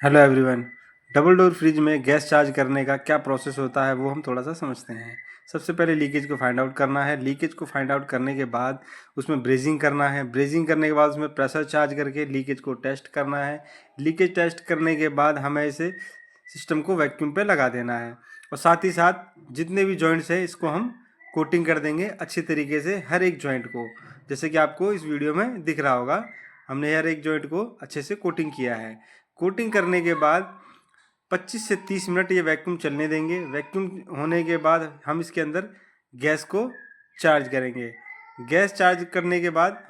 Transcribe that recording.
Hello everyone. Double door fridge में gas charge करने का क्या प्रोसेस होता है वो हम थोड़ा सा समझते हैं। सबसे पहले लीकेज को फाइंड आउट करना है। लीकेज को फाइंड आउट करने के बाद उसमें ब्रेजिंग करना है। ब्रेजिंग करने के बाद उसमें प्रेशर चार्ज करके लीकेज को टेस्ट करना है। लीकेज टेस्ट करने के बाद हमें इसे सिस्टम को वैक्यूम पे लगा देना है और साथ ही साथ जितने भी जॉइंट्स हैं इसको हम कोटिंग कर देंगे अच्छी तरीके से हर एक जॉइंट को। जैसे कि आपको इस वीडियो में दिख रहा होगा, हमने हर एक जॉइंट को अच्छे से कोटिंग किया है। कोटिंग करने के बाद 25 से 30 मिनट ये वैक्यूम चलने देंगे। वैक्यूम होने के बाद हम इसके अंदर गैस को चार्ज करेंगे। गैस चार्ज करने के बाद